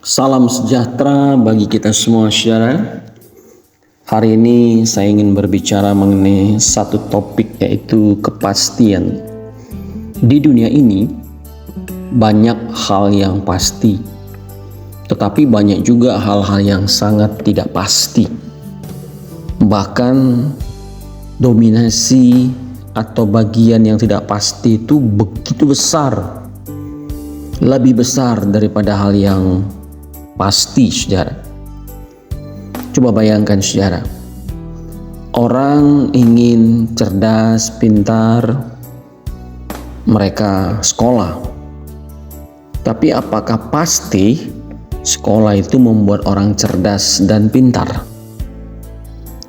Salam sejahtera bagi kita semua, saudara. Hari ini saya ingin berbicara mengenai satu topik, yaitu kepastian. Di dunia ini banyak hal yang pasti, tetapi banyak juga hal-hal yang sangat tidak pasti. Bahkan dominasi atau bagian yang tidak pasti itu begitu besar, lebih besar daripada hal yang pasti, saudara. Coba bayangkan, saudara, orang ingin cerdas, pintar, mereka sekolah. Tapi apakah pasti sekolah itu membuat orang cerdas dan pintar?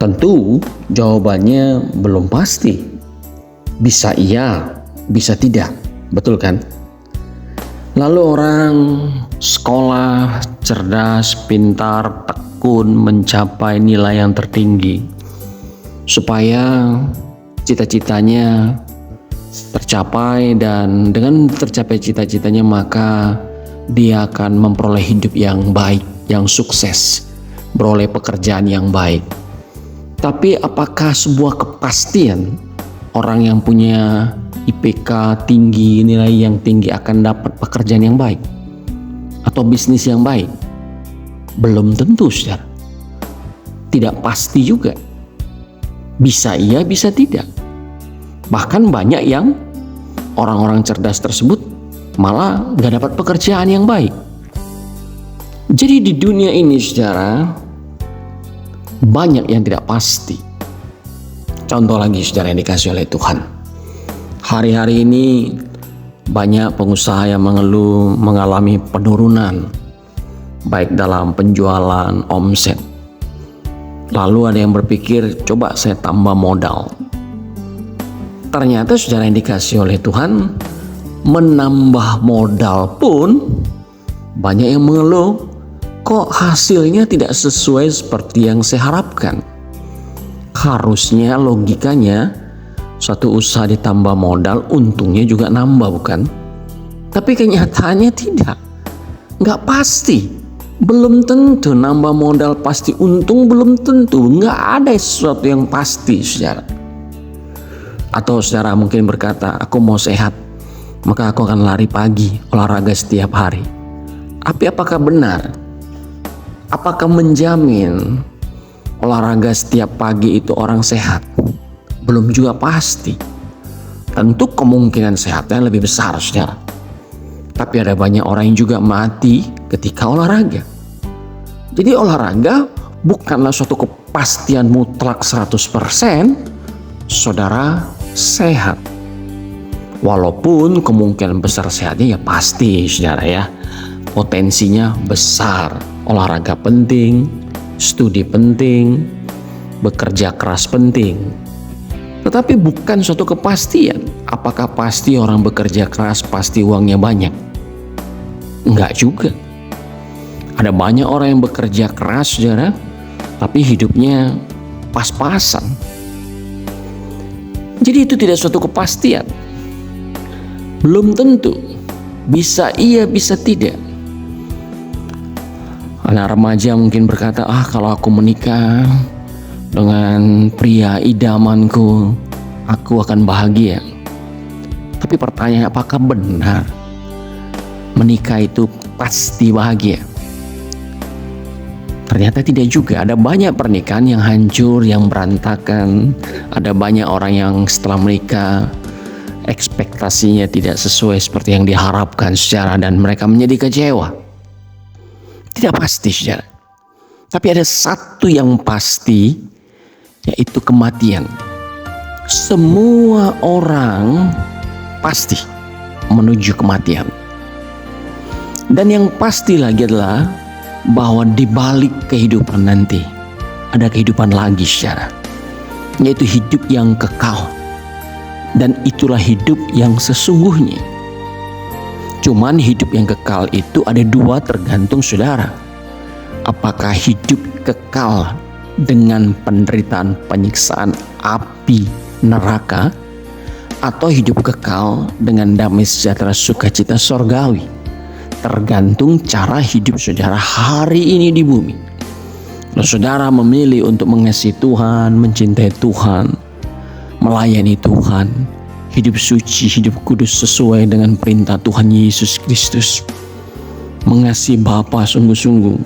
Tentu jawabannya belum pasti. Bisa iya, bisa tidak, betul kan? Lalu orang sekolah, cerdas, pintar, tekun, mencapai nilai yang tertinggi supaya cita-citanya tercapai, dan dengan tercapai cita-citanya maka dia akan memperoleh hidup yang baik, yang sukses, beroleh pekerjaan yang baik. Tapi apakah sebuah kepastian orang yang punya IPK tinggi, nilai yang tinggi akan dapat pekerjaan yang baik atau bisnis yang baik? Belum tentu, saudara. Tidak pasti juga. Bisa iya, bisa tidak. Bahkan banyak yang orang-orang cerdas tersebut malah gak dapat pekerjaan yang baik. Jadi di dunia ini, saudara, banyak yang tidak pasti. Contoh lagi, saudara, yang dikasih oleh Tuhan. Hari-hari ini banyak pengusaha yang mengalami penurunan, baik dalam penjualan, omset. Lalu ada yang berpikir, coba saya tambah modal. Ternyata, saudara, yang dikasih oleh Tuhan, menambah modal pun banyak yang mengeluh, kok hasilnya tidak sesuai seperti yang saya harapkan. Harusnya logikanya suatu usaha ditambah modal, untungnya juga nambah, bukan? Tapi kenyataannya tidak. Nggak pasti. Belum tentu nambah modal pasti untung, belum tentu. Nggak ada sesuatu yang pasti, saudara. Atau saudara mungkin berkata, aku mau sehat, maka aku akan lari pagi, olahraga setiap hari. Tapi apakah benar? Apakah menjamin olahraga setiap pagi itu orang sehat? Belum juga pasti. Tentu kemungkinan sehatnya lebih besar, saudara. Tapi ada banyak orang yang juga mati ketika olahraga. Jadi olahraga bukanlah suatu kepastian mutlak 100% saudara sehat. Walaupun kemungkinan besar sehatnya ya pasti, saudara, ya. Potensinya besar. Olahraga penting, studi penting, bekerja keras penting. Tetapi bukan suatu kepastian. Apakah pasti orang bekerja keras pasti uangnya banyak? Enggak juga. Ada banyak orang yang bekerja keras, saudara, tapi hidupnya pas-pasan. Jadi itu tidak suatu kepastian. Belum tentu. Bisa iya, bisa tidak. Anak remaja mungkin berkata, kalau aku menikah dengan pria idamanku, aku akan bahagia. Tapi pertanyaan, apakah benar menikah itu pasti bahagia? Ternyata tidak juga. Ada banyak pernikahan yang hancur, yang berantakan. Ada banyak orang yang setelah menikah ekspektasinya tidak sesuai seperti yang diharapkan, saudara, dan mereka menjadi kecewa. Tidak pasti, saudara. Tapi ada satu yang pasti, yaitu kematian. Semua orang pasti menuju kematian. Dan yang pasti lagi adalah bahwa di balik kehidupan nanti ada kehidupan lagi, saudara, yaitu hidup yang kekal. Dan itulah hidup yang sesungguhnya. Cuman hidup yang kekal itu ada dua, tergantung saudara. Apakah hidup kekal dengan penderitaan, penyiksaan api neraka, atau hidup kekal dengan damai sejahtera, sukacita sorgawi? tergantung cara hidup saudara hari ini di bumi. Kalau saudara memilih untuk mengasihi Tuhan, mencintai Tuhan, melayani Tuhan, hidup suci, hidup kudus sesuai dengan perintah Tuhan Yesus Kristus, mengasihi Bapa sungguh-sungguh,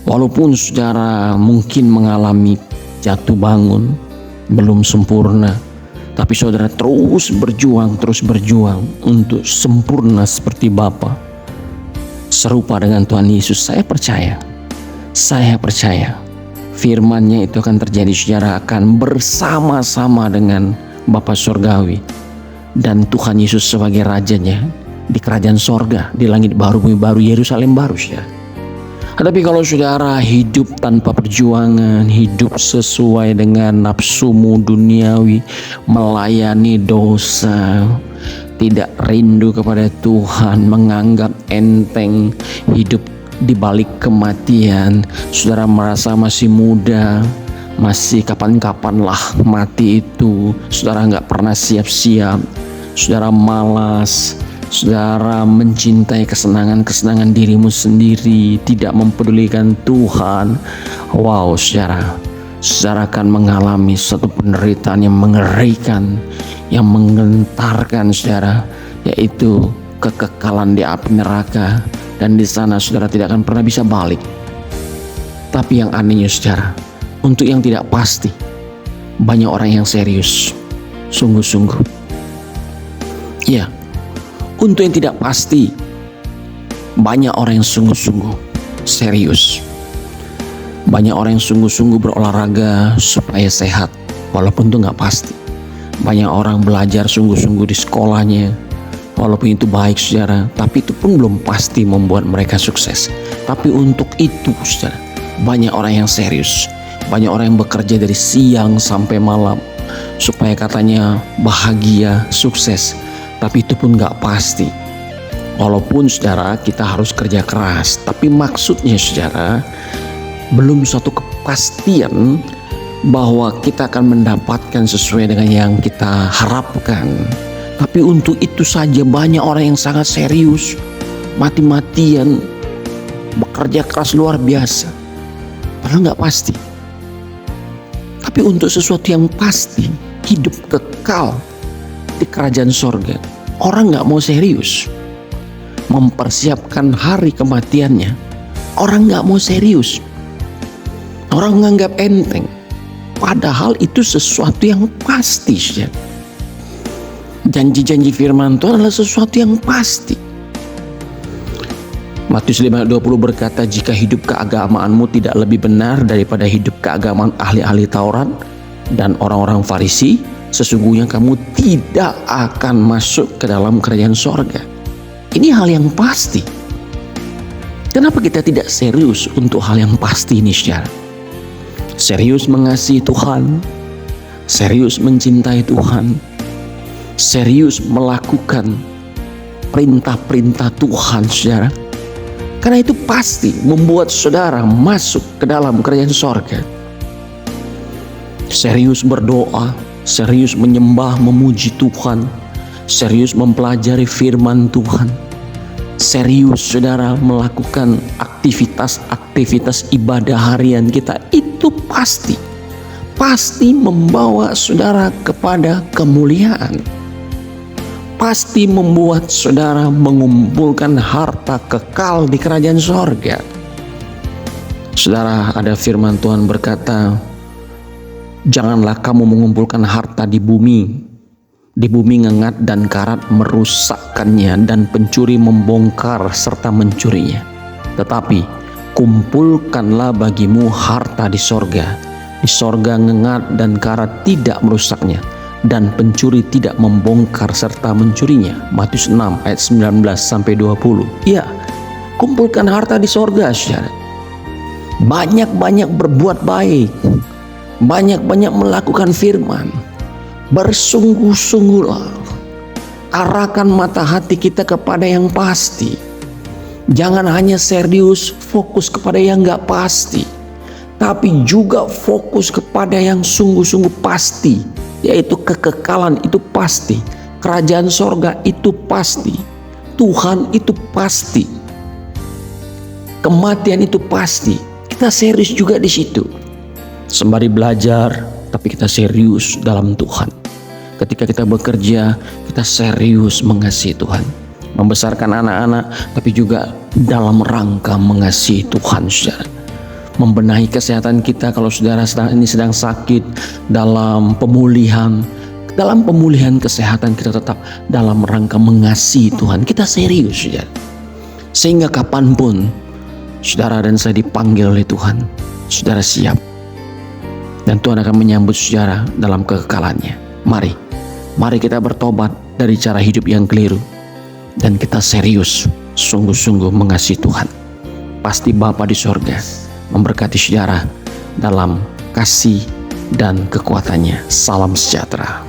walaupun saudara mungkin mengalami jatuh bangun, belum sempurna, tapi saudara terus berjuang untuk sempurna seperti Bapa, serupa dengan Tuhan Yesus. Saya percaya firman-Nya itu akan terjadi. Saudara akan bersama-sama dengan Bapa Surgawi dan Tuhan Yesus sebagai Rajanya di kerajaan sorga, di langit baru, bumi baru, Yerusalem baru, saudara. Tetapi kalau saudara hidup tanpa perjuangan, hidup sesuai dengan nafsumu duniawi, melayani dosa, tidak rindu kepada Tuhan, menganggap enteng hidup di balik kematian, saudara merasa masih muda, masih kapan-kapan lah mati itu, saudara nggak pernah siap-siap, saudara malas, saudara mencintai kesenangan dirimu sendiri, tidak mempedulikan Tuhan. Wow, saudara akan mengalami suatu penderitaan yang mengerikan, yang menggentarkan saudara, yaitu kekekalan di api neraka. Dan di sana saudara tidak akan pernah bisa balik. Tapi yang anehnya saudara, untuk yang tidak pasti, banyak orang yang serius, sungguh-sungguh. Ya, untuk yang tidak pasti, banyak orang yang sungguh-sungguh, serius. Banyak orang yang sungguh-sungguh berolahraga supaya sehat, walaupun itu nggak pasti. Banyak orang belajar sungguh-sungguh di sekolahnya, walaupun itu baik saudara, tapi itu pun belum pasti membuat mereka sukses. Tapi untuk itu saudara, banyak orang yang serius, banyak orang yang bekerja dari siang sampai malam supaya katanya bahagia, sukses. Tapi itu pun gak pasti. Walaupun saudara kita harus kerja keras, tapi maksudnya saudara belum suatu kepastian bahwa kita akan mendapatkan sesuai dengan yang kita harapkan. Tapi untuk itu saja banyak orang yang sangat serius, mati-matian, bekerja keras luar biasa. Padahal nggak pasti. Tapi untuk sesuatu yang pasti, hidup kekal di kerajaan sorga, orang nggak mau serius mempersiapkan hari kematiannya. Orang nggak mau serius. Orang menganggap enteng. Padahal itu sesuatu yang pasti, saudara. Janji-janji firman Tuhan adalah sesuatu yang pasti. Matius 5:20 berkata, jika hidup keagamaanmu tidak lebih benar daripada hidup keagamaan ahli-ahli Taurat dan orang-orang Farisi, sesungguhnya kamu tidak akan masuk ke dalam kerajaan sorga. Ini hal yang pasti. Kenapa kita tidak serius untuk hal yang pasti ini, saudara? Serius mengasihi Tuhan, serius mencintai Tuhan, serius melakukan perintah-perintah Tuhan, saudara. Karena itu pasti membuat saudara masuk ke dalam kerajaan sorga. Serius berdoa, serius menyembah, memuji Tuhan, serius mempelajari firman Tuhan, serius saudara melakukan aktivitas ibadah harian kita, itu pasti membawa saudara kepada kemuliaan. Pasti membuat saudara mengumpulkan harta kekal di kerajaan sorga. Saudara, ada firman Tuhan berkata, janganlah kamu mengumpulkan harta di bumi. Di bumi ngengat dan karat merusakkannya dan pencuri membongkar serta mencurinya. Tetapi kumpulkanlah bagimu harta di sorga. Di sorga ngengat dan karat tidak merusaknya, dan pencuri tidak membongkar serta mencurinya. Matius 6 ayat 19-20. Ya, kumpulkan harta di sorga, saudara. Banyak-banyak berbuat baik, banyak-banyak melakukan firman. Bersungguh-sungguhlah, arahkan mata hati kita kepada yang pasti. Jangan hanya serius fokus kepada yang gak pasti, tapi juga fokus kepada yang sungguh-sungguh pasti, yaitu kekekalan itu pasti, kerajaan sorga itu pasti, Tuhan itu pasti. Kematian itu pasti. Kita serius juga di situ. Sembari belajar, tapi kita serius dalam Tuhan. Ketika kita bekerja, kita serius mengasihi Tuhan. Membesarkan anak-anak, tapi juga dalam rangka mengasihi Tuhan, saudara. Membenahi kesehatan kita kalau saudara sedang sakit, dalam pemulihan kesehatan kita tetap dalam rangka mengasihi Tuhan. Kita serius, saudara. Sehingga kapanpun saudara dan saya dipanggil oleh Tuhan, saudara siap. Dan Tuhan akan menyambut saudara dalam kekekalannya. Mari kita bertobat dari cara hidup yang keliru. Dan kita serius, sungguh-sungguh mengasihi Tuhan. Pasti Bapa di sorga memberkati saudara dalam kasih dan kekuatannya. Salam sejahtera.